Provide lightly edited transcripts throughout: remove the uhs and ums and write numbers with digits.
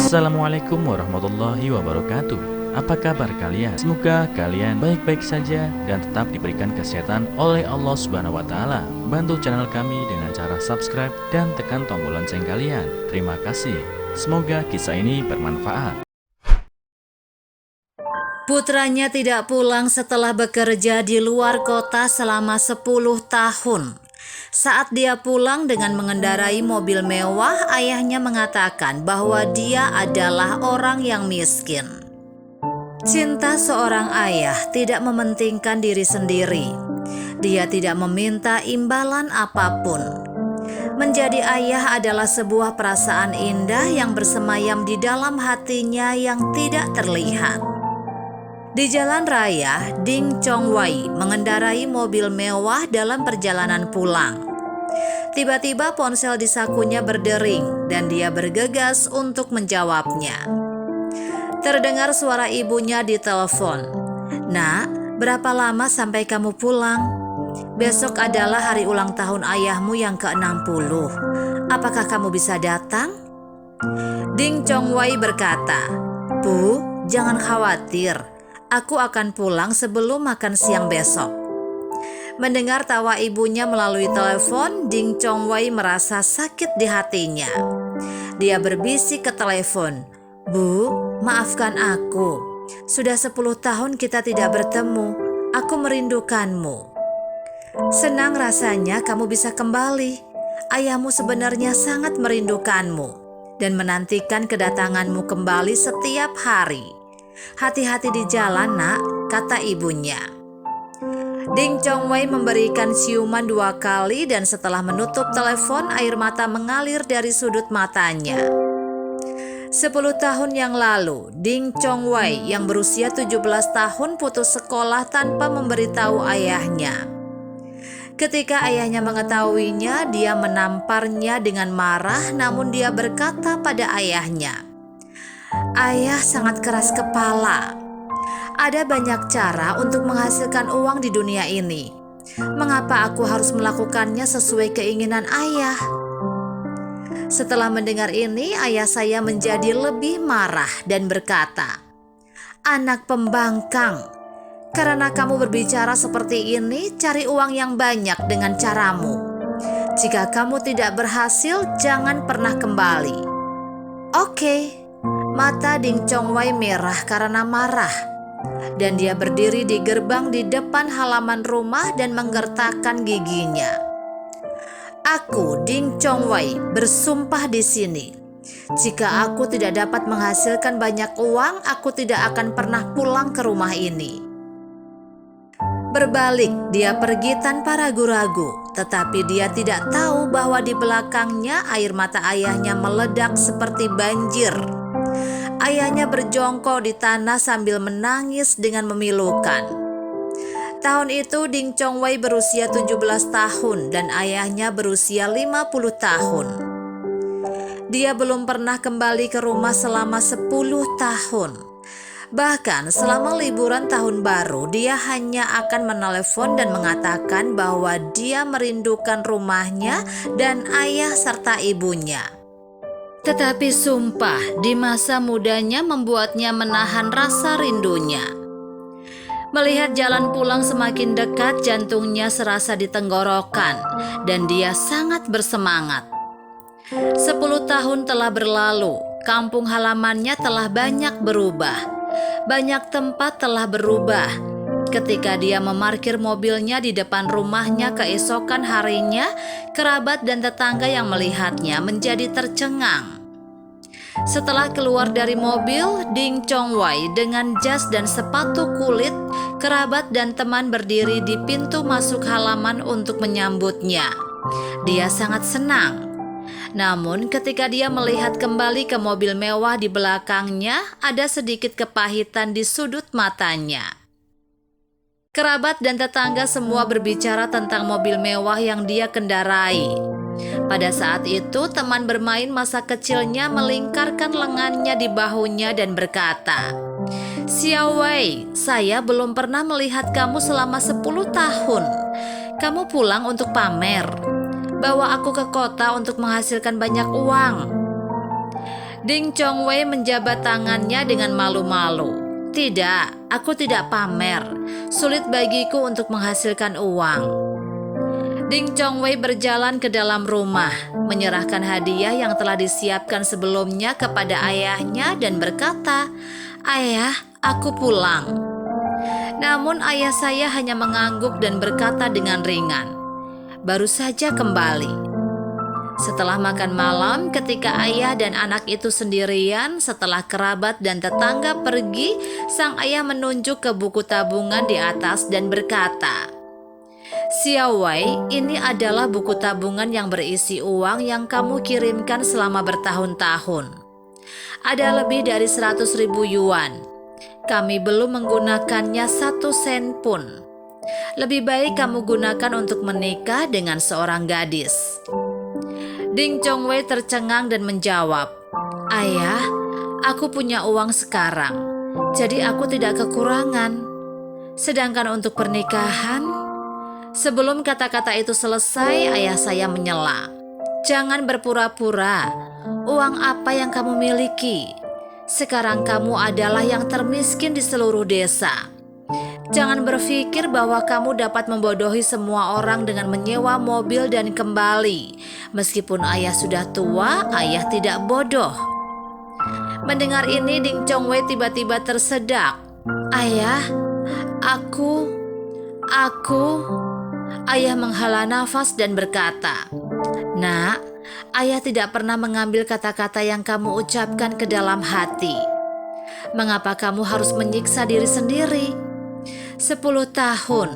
Assalamualaikum warahmatullahi wabarakatuh. Apa kabar kalian? Semoga kalian baik-baik saja dan tetap diberikan kesehatan oleh Allah Subhanahu wa Ta'ala. Bantu channel kami dengan cara subscribe dan tekan tombol lonceng kalian. Terima kasih. Semoga kisah ini bermanfaat. Putranya tidak pulang setelah bekerja di luar kota selama 10 tahun. Saat dia pulang dengan mengendarai mobil mewah, ayahnya mengatakan bahwa dia adalah orang yang miskin. Cinta seorang ayah tidak mementingkan diri sendiri. Dia tidak meminta imbalan apapun. Menjadi ayah adalah sebuah perasaan indah yang bersemayam di dalam hatinya yang tidak terlihat. Di jalan raya, Ding Chongwei mengendarai mobil mewah dalam perjalanan pulang. Tiba-tiba ponsel di sakunya berdering dan dia bergegas untuk menjawabnya. Terdengar suara ibunya di telepon. "Nak, berapa lama sampai kamu pulang? Besok adalah hari ulang tahun ayahmu yang ke-60. Apakah kamu bisa datang?" Ding Chongwei berkata, "Bu, jangan khawatir. Aku akan pulang sebelum makan siang besok." Mendengar tawa ibunya melalui telepon, Ding Chongwei merasa sakit di hatinya. Dia berbisik ke telepon, "Bu, maafkan aku. Sudah 10 tahun kita tidak bertemu. Aku merindukanmu." "Senang rasanya kamu bisa kembali. Ayahmu sebenarnya sangat merindukanmu dan menantikan kedatanganmu kembali setiap hari. Hati-hati di jalan, Nak," kata ibunya. Ding Chongwei memberikan ciuman 2 kali dan setelah menutup telepon, air mata mengalir dari sudut matanya. 10 tahun yang lalu, Ding Chongwei yang berusia 17 tahun putus sekolah tanpa memberitahu ayahnya. Ketika ayahnya mengetahuinya, dia menamparnya dengan marah, namun dia berkata pada ayahnya, "Ayah sangat keras kepala. Ada banyak cara untuk menghasilkan uang di dunia ini. Mengapa aku harus melakukannya sesuai keinginan ayah?" Setelah mendengar ini, ayah saya menjadi lebih marah dan berkata, "Anak pembangkang, karena kamu berbicara seperti ini, cari uang yang banyak dengan caramu. Jika kamu tidak berhasil, jangan pernah kembali." "Oke." Mata Ding Chongwei merah karena marah, dan dia berdiri di gerbang di depan halaman rumah dan menggertakkan giginya. "Aku, Ding Chongwei, bersumpah di sini. Jika aku tidak dapat menghasilkan banyak uang, aku tidak akan pernah pulang ke rumah ini." Berbalik, dia pergi tanpa ragu-ragu, tetapi dia tidak tahu bahwa di belakangnya air mata ayahnya meledak seperti banjir. Ayahnya berjongkok di tanah sambil menangis dengan memilukan. Tahun itu Ding Chongwei berusia 17 tahun dan ayahnya berusia 50 tahun. Dia belum pernah kembali ke rumah selama 10 tahun. Bahkan selama liburan tahun baru, dia hanya akan menelepon dan mengatakan bahwa dia merindukan rumahnya dan ayah serta ibunya. Tetapi sumpah di masa mudanya membuatnya menahan rasa rindunya. Melihat jalan pulang semakin dekat, jantungnya serasa di tenggorokan dan dia sangat bersemangat. 10 tahun telah berlalu, kampung halamannya telah banyak berubah. Banyak tempat telah berubah. Ketika dia memarkir mobilnya di depan rumahnya keesokan harinya, kerabat dan tetangga yang melihatnya menjadi tercengang. Setelah keluar dari mobil, Ding Chongwei dengan jas dan sepatu kulit, kerabat dan teman berdiri di pintu masuk halaman untuk menyambutnya. Dia sangat senang. Namun ketika dia melihat kembali ke mobil mewah di belakangnya, ada sedikit kepahitan di sudut matanya. Kerabat dan tetangga semua berbicara tentang mobil mewah yang dia kendarai. Pada saat itu, teman bermain masa kecilnya melingkarkan lengannya di bahunya dan berkata, "Xiao Wei, saya belum pernah melihat kamu selama 10 tahun. Kamu pulang untuk pamer. Bawa aku ke kota untuk menghasilkan banyak uang." Ding Chongwei menjabat tangannya dengan malu-malu. Tidak, aku tidak pamer. Sulit bagiku untuk menghasilkan uang. Ding Chongwei berjalan ke dalam rumah, menyerahkan hadiah yang telah disiapkan sebelumnya kepada ayahnya dan berkata, "Ayah, aku pulang." Namun ayah saya hanya mengangguk dan berkata dengan ringan, "Baru saja kembali." Setelah makan malam, ketika ayah dan anak itu sendirian, setelah kerabat dan tetangga pergi, sang ayah menunjuk ke buku tabungan di atas dan berkata, "Xiao Wei, ini adalah buku tabungan yang berisi uang yang kamu kirimkan selama bertahun-tahun. Ada lebih dari 100.000 yuan. Kami belum menggunakannya 1 sen pun. Lebih baik kamu gunakan untuk menikah dengan seorang gadis." Ding Chongwei tercengang dan menjawab, "Ayah, aku punya uang sekarang, jadi aku tidak kekurangan. Sedangkan untuk pernikahan..." Sebelum kata-kata itu selesai, ayah saya menyela, "Jangan berpura-pura. Uang apa yang kamu miliki? Sekarang kamu adalah yang termiskin di seluruh desa. Jangan berpikir bahwa kamu dapat membodohi semua orang dengan menyewa mobil dan kembali. Meskipun ayah sudah tua, ayah tidak bodoh." Mendengar ini, Ding Chongwei tiba-tiba tersedak. "Ayah, aku..." Ayah menghela nafas dan berkata, "Nak, ayah tidak pernah mengambil kata-kata yang kamu ucapkan ke dalam hati. Mengapa kamu harus menyiksa diri sendiri? 10 tahun,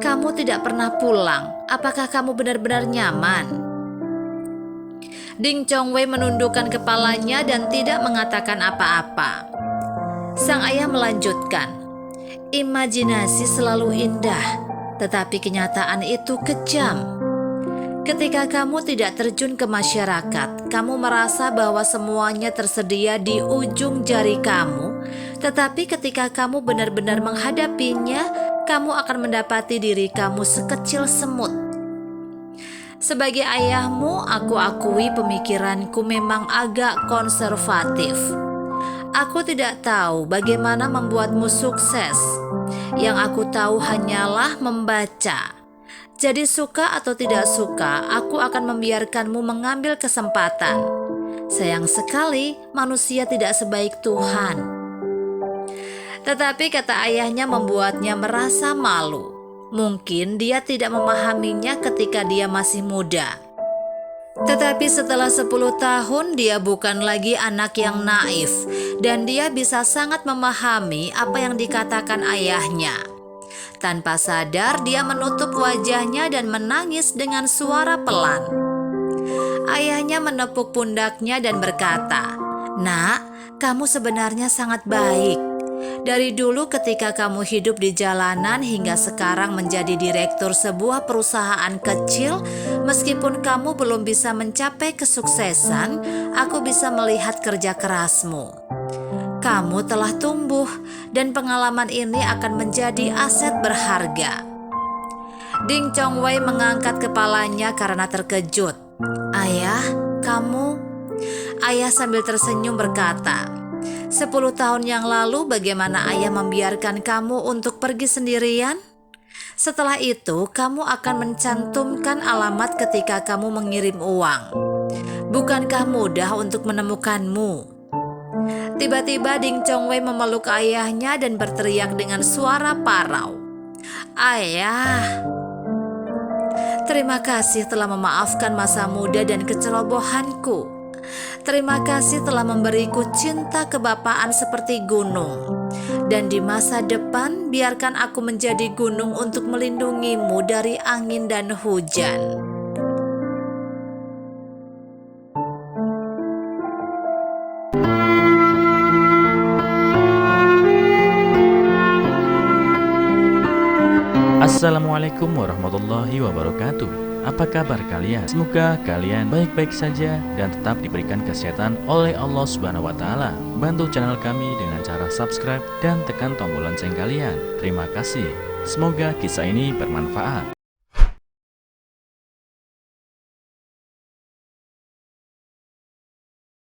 kamu tidak pernah pulang. Apakah kamu benar-benar nyaman?" Ding Chongwei menundukkan kepalanya dan tidak mengatakan apa-apa. Sang ayah melanjutkan, "Imajinasi selalu indah, tetapi kenyataan itu kejam. Ketika kamu tidak terjun ke masyarakat, kamu merasa bahwa semuanya tersedia di ujung jari kamu. Tetapi ketika kamu benar-benar menghadapinya, kamu akan mendapati diri kamu sekecil semut. Sebagai ayahmu, aku akui pemikiranku memang agak konservatif. Aku tidak tahu bagaimana membuatmu sukses. Yang aku tahu hanyalah membaca. Jadi suka atau tidak suka, aku akan membiarkanmu mengambil kesempatan. Sayang sekali, manusia tidak sebaik Tuhan." Tetapi kata ayahnya membuatnya merasa malu. Mungkin dia tidak memahaminya ketika dia masih muda. Tetapi setelah 10 tahun, dia bukan lagi anak yang naif, dan dia bisa sangat memahami apa yang dikatakan ayahnya. Tanpa sadar, dia menutup wajahnya dan menangis dengan suara pelan. Ayahnya menepuk pundaknya dan berkata, "Nak, kamu sebenarnya sangat baik. Dari dulu ketika kamu hidup di jalanan hingga sekarang menjadi direktur sebuah perusahaan kecil, meskipun kamu belum bisa mencapai kesuksesan, aku bisa melihat kerja kerasmu. Kamu telah tumbuh dan pengalaman ini akan menjadi aset berharga." Ding Chongwei mengangkat kepalanya karena terkejut. "Ayah, kamu..." Ayah sambil tersenyum berkata, 10 tahun yang lalu bagaimana ayah membiarkan kamu untuk pergi sendirian? Setelah itu kamu akan mencantumkan alamat ketika kamu mengirim uang. Bukankah mudah untuk menemukanmu?" Tiba-tiba Ding Chongwei memeluk ayahnya dan berteriak dengan suara parau, "Ayah, terima kasih telah memaafkan masa muda dan kecerobohanku. Terima kasih telah memberiku cinta kebapaan seperti gunung. Dan di masa depan, biarkan aku menjadi gunung untuk melindungimu dari angin dan hujan." Assalamualaikum warahmatullahi wabarakatuh. Apa kabar kalian? Semoga kalian baik-baik saja dan tetap diberikan kesehatan oleh Allah Subhanahu wa taala. Bantu channel kami dengan cara subscribe dan tekan tombol lonceng kalian. Terima kasih. Semoga kisah ini bermanfaat.